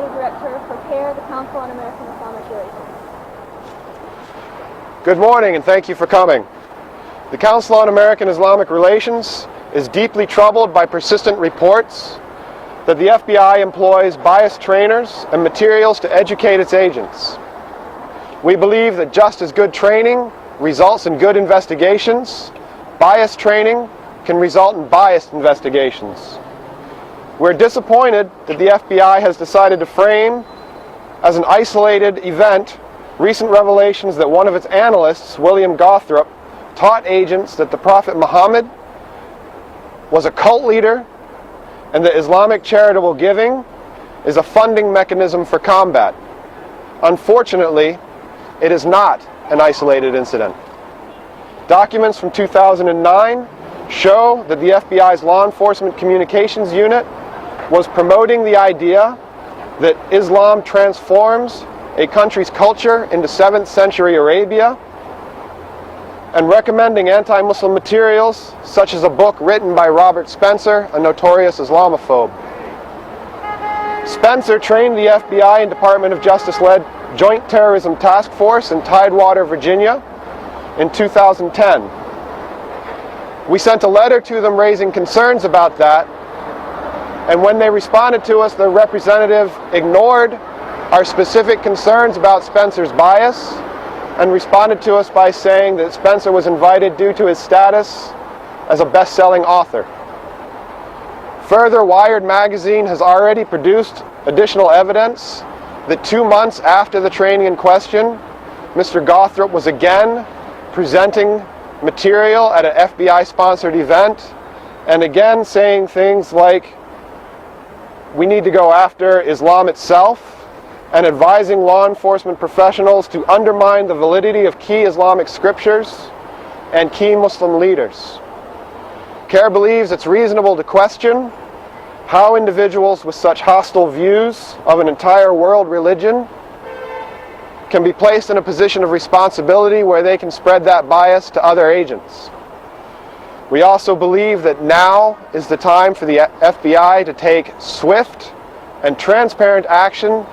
Executive Director for CARE, the Council on American Islamic Relations. Good morning and thank you for coming. The Council on American Islamic Relations is deeply troubled by persistent reports that the FBI employs biased trainers and materials to educate its agents. We believe that just as good training results in good investigations, biased training can result in biased investigations. We're disappointed that the FBI has decided to frame as an isolated event recent revelations that one of its analysts, William Gothrop, taught agents that the Prophet Muhammad was a cult leader and that Islamic charitable giving is a funding mechanism for combat. Unfortunately, it is not an isolated incident. Documents from 2009 show that the FBI's Law Enforcement Communications Unit was promoting the idea that Islam transforms a country's culture into 7th century Arabia and recommending anti-Muslim materials such as a book written by Robert Spencer, a notorious Islamophobe. Spencer trained the FBI and Department of Justice-led Joint Terrorism Task Force in Tidewater, Virginia in 2010. We sent a letter to them raising concerns about that, and when they responded to us, the representative ignored our specific concerns about Spencer's bias and responded to us by saying that Spencer was invited due to his status as a best-selling author. Further, Wired magazine has already produced additional evidence that 2 months after the training in question, Mr. Gothrop was again presenting material at an FBI-sponsored event and again saying things like, "We need to go after Islam itself," and advising law enforcement professionals to undermine the validity of key Islamic scriptures and key Muslim leaders. CARE believes it's reasonable to question how individuals with such hostile views of an entire world religion can be placed in a position of responsibility where they can spread that bias to other agents. We also believe that now is the time for the FBI to take swift and transparent action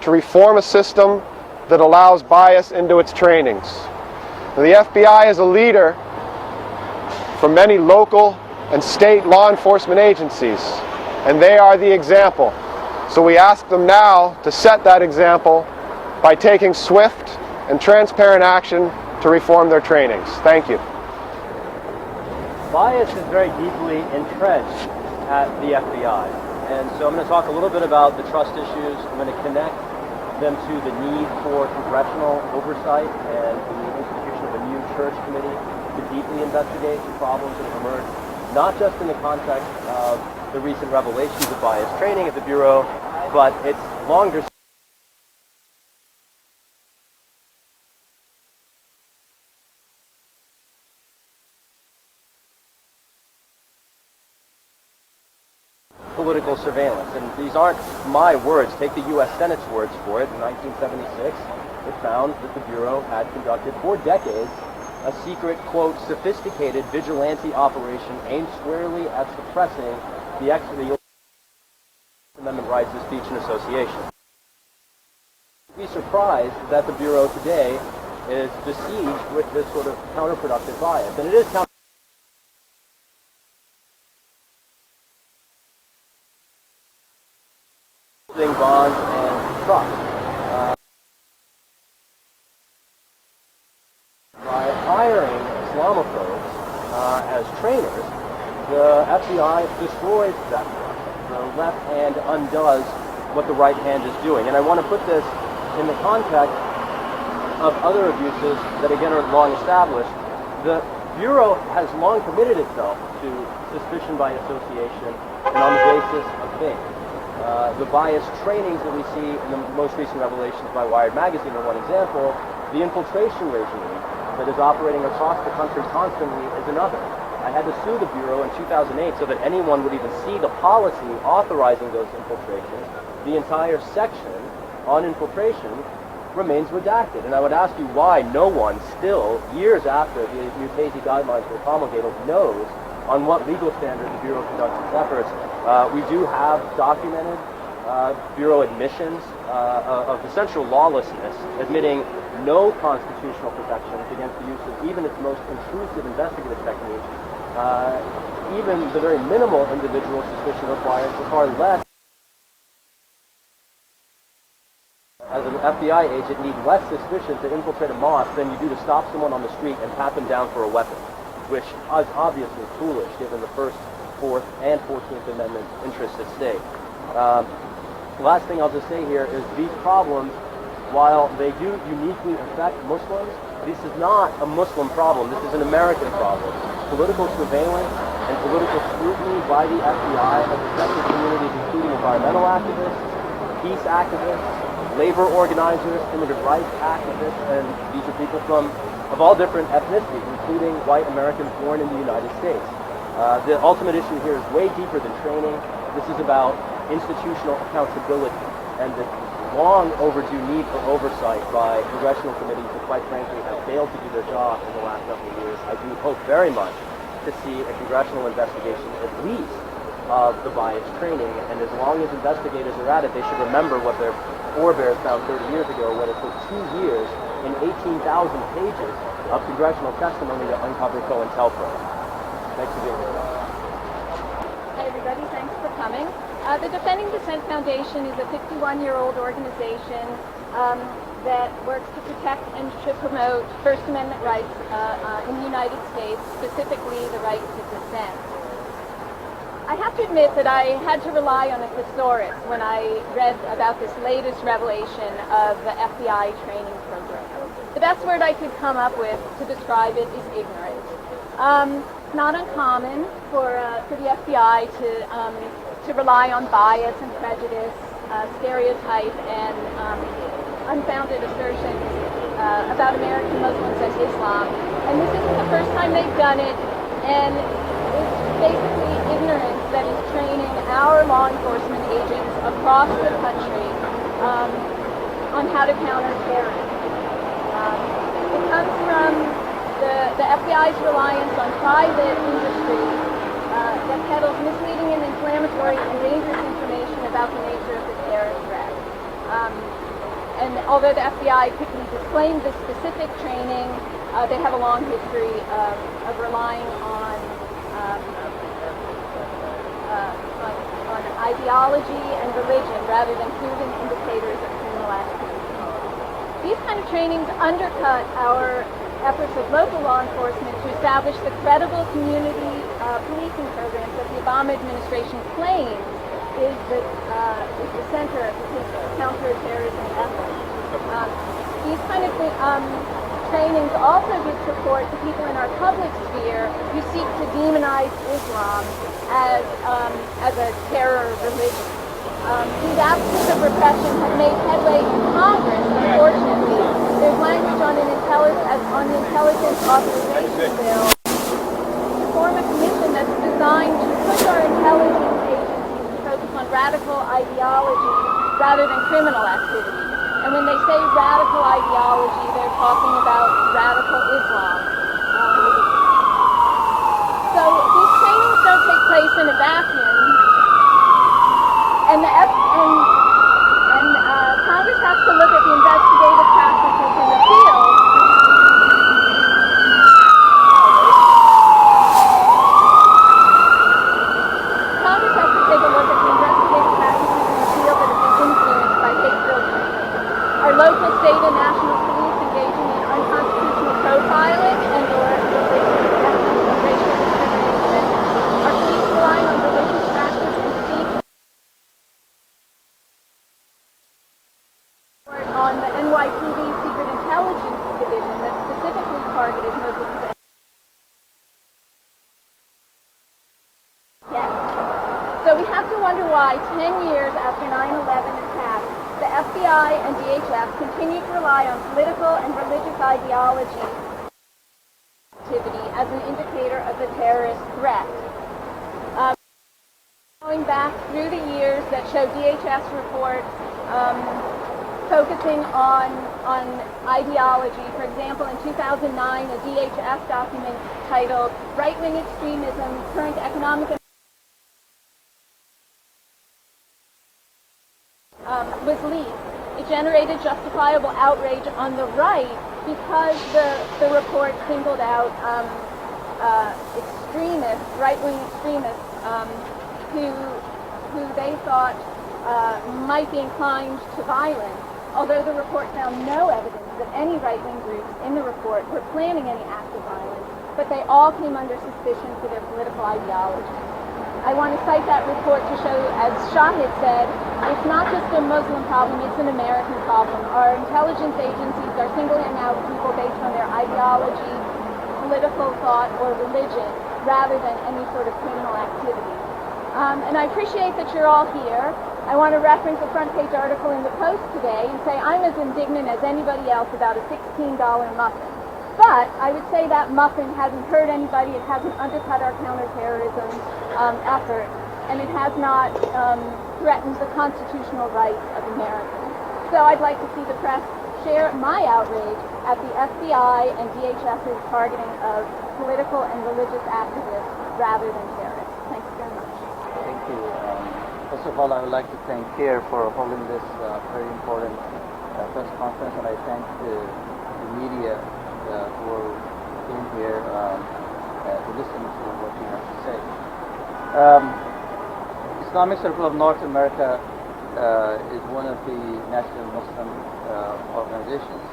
to reform a system that allows bias into its trainings. Now, the FBI is a leader for many local and state law enforcement agencies, and they are the example. So we ask them now to set that example by taking swift and transparent action to reform their trainings. Thank you. Bias is very deeply entrenched at the FBI, and so I'm going to talk a little bit about the trust issues. I'm going to connect them to the need for congressional oversight and the institution of a new church committee to deeply investigate the problems that have emerged, not just in the context of the recent revelations of bias training at the Bureau, but its longer political surveillance. And these aren't my words. Take the U.S. Senate's words for it. In 1976, it found that the Bureau had conducted for decades a secret, quote, sophisticated vigilante operation aimed squarely at suppressing the Amendment rights of speech and association. Be surprised that the Bureau today is besieged with this sort of counterproductive bias. And it is bonds and trust. By hiring Islamophobes as trainers, the FBI destroys that trust. The left hand undoes what the right hand is doing. And I want to put this in the context of other abuses that, again, are long established. The Bureau has long committed itself to suspicion by association and on the basis of faith. The bias trainings that we see in the most recent revelations by Wired magazine are one example. The infiltration regime that is operating across the country constantly is another. I had to sue the Bureau in 2008 so that anyone would even see the policy authorizing those infiltrations. The entire section on infiltration remains redacted. And I would ask you why no one still, years after the Mukasey guidelines were promulgated, knows on what legal standard the Bureau conducts its efforts. We do have documented Bureau admissions of essential lawlessness, admitting no constitutional protections against the use of even its most intrusive investigative techniques. Even the very minimal individual suspicion requires far less. As an FBI agent, need less suspicion to infiltrate a mosque than you do to stop someone on the street and pat them down for a weapon, which is obviously foolish given the First, Fourth, and 14th Amendment interests at stake. The last thing I'll just say here is these problems, while they do uniquely affect Muslims, this is not a Muslim problem. This is an American problem. Political surveillance and political scrutiny by the FBI has affected communities including environmental activists, peace activists, labor organizers, immigrant rights activists, and these are people of all different ethnicities, including white Americans born in the United States. The ultimate issue here is way deeper than training. This is about institutional accountability and the long overdue need for oversight by congressional committees that, quite frankly, have failed to do their job in the last couple of years. I do hope very much to see a congressional investigation, at least, of the bias training. And as long as investigators are at it, they should remember what their forebears found 30 years ago, when it took 2 years and 18,000 pages of congressional testimony to uncover COINTELPRO. Thanks for being here. Hi everybody, thanks for coming. The Defending Dissent Foundation is a 51-year-old organization that works to protect and to promote First Amendment rights in the United States, specifically the right to dissent. I have to admit that I had to rely on a thesaurus when I read about this latest revelation of the FBI training program. The best word I could come up with to describe it is ignorant. It's not uncommon for the FBI to rely on bias and prejudice, stereotype, and unfounded assertions about American Muslims and Islam. And this isn't the first time they've done it, and it's basically ignorance that is training our law enforcement agents across the country on how to counter terrorism. It comes from the FBI's reliance on private industry that peddles misleading and inflammatory and dangerous information about the nature of the terror threat. And although the FBI quickly disclaimed this specific training, they have a long history of relying on ideology and religion rather than proven indicators of criminal activity. These kind of trainings undercut our efforts of local law enforcement to establish the credible community policing programs that the Obama administration claims is the center of his counterterrorism efforts. These kind of trainings also give support to people in our public sphere who seek to demonize Islam as a terror religion. These actions of repression have made headway in Congress, unfortunately. There's language on the Intelligence Authorization Bill to form a commission that's designed to push our intelligence agencies to focus on radical ideology rather than criminal activity. And when they say radical ideology, they're talking about radical Islam. So these trainings don't take place in a vacuum. And Congress has to look at the investigative practices in the field. Congress has to take a look at the investigative practices in the field that have been influenced by hate-filled training. Our local, state, and national police engaging in unconstitutional profiling and/or racial discrimination. Our police relying on religious practice and speech. On the NYPD Secret Intelligence Division that specifically targeted Muslims. Yes. So we have to wonder why 10 years after 9/11 attacks, the FBI and DHS continue to rely on political and religious ideology activity as an indicator of the terrorist threat. Going back through the years that show DHS reports focusing on ideology. For example, in 2009, a DHS document titled Right-Wing Extremism, Current Economic was leaked, it generated justifiable outrage on the right because the report singled out extremists, right-wing extremists, who they thought might be inclined to violence, although the report found no evidence that any right-wing groups in the report were planning any act of violence, but they all came under suspicion for their political ideology. I want to cite that report to show, as Shahid said, it's not just a Muslim problem, it's an American problem. Our intelligence agencies are singling out people based on their ideology, political thought, or religion, rather than any sort of criminal activity. And I appreciate that you're all here. I want to reference a front page article in the Post today and say I'm as indignant as anybody else about a $16 muffin. But I would say that muffin hasn't hurt anybody, it hasn't undercut our counterterrorism effort, and it has not threatened the constitutional rights of Americans. So I'd like to see the press share my outrage at the FBI and DHS's targeting of political and religious activists rather than terrorists. Thanks very much. Thank you. First of all, I would like to thank CARE for holding this very important press conference, and I thank the media who came here to listen to what you have to say. Islamic Circle of North America is one of the national Muslim organizations.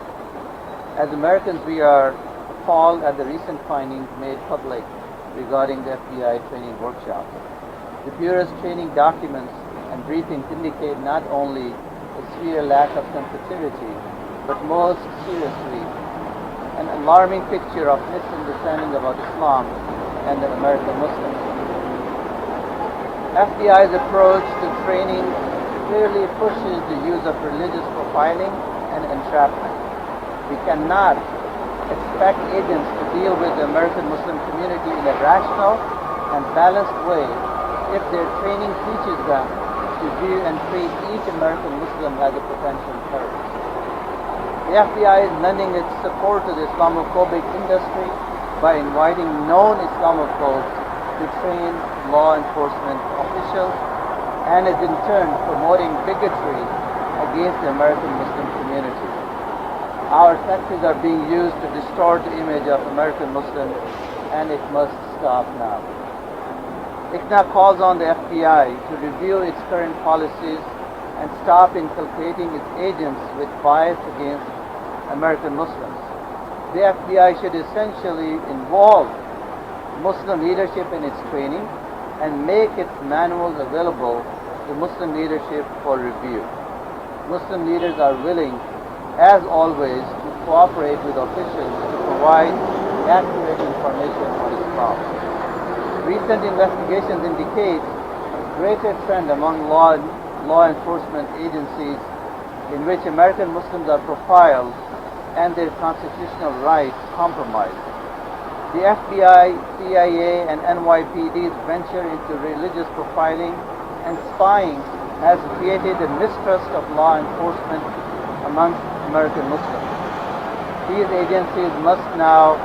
As Americans, we are appalled at the recent findings made public regarding the FBI training workshop. The Bureau's training documents and briefings indicate not only a severe lack of sensitivity, but most seriously, an alarming picture of misunderstanding about Islam and the American Muslims. FBI's approach to training clearly pushes the use of religious profiling and entrapment. We cannot expect agents to deal with the American Muslim community in a rational and balanced way if their training teaches them to view and treat each American Muslim as a potential terrorist. The FBI is lending its support to the Islamophobic industry by inviting known Islamophobes to train law enforcement officials, and is in turn promoting bigotry against the American Muslim community. Our tactics are being used to distort the image of American Muslims, and it must stop now. ICNA calls on the FBI to review its current policies and stop inculcating its agents with bias against American Muslims. The FBI should essentially involve Muslim leadership in its training and make its manuals available to Muslim leadership for review. Muslim leaders are willing, as always, to cooperate with officials to provide accurate information on Islam. Recent investigations indicate a greater trend among law enforcement agencies in which American Muslims are profiled and their constitutional rights compromised. The FBI, CIA, and NYPD's venture into religious profiling and spying has created a mistrust of law enforcement amongst American Muslims. These agencies must now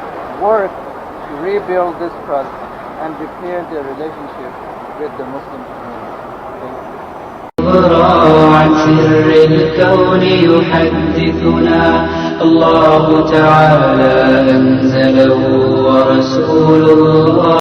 work to rebuild this trust and repair their relationship with the Muslim community. Thank you. عن سر الكون يحدثنا الله تعالى أنزله ورسول الله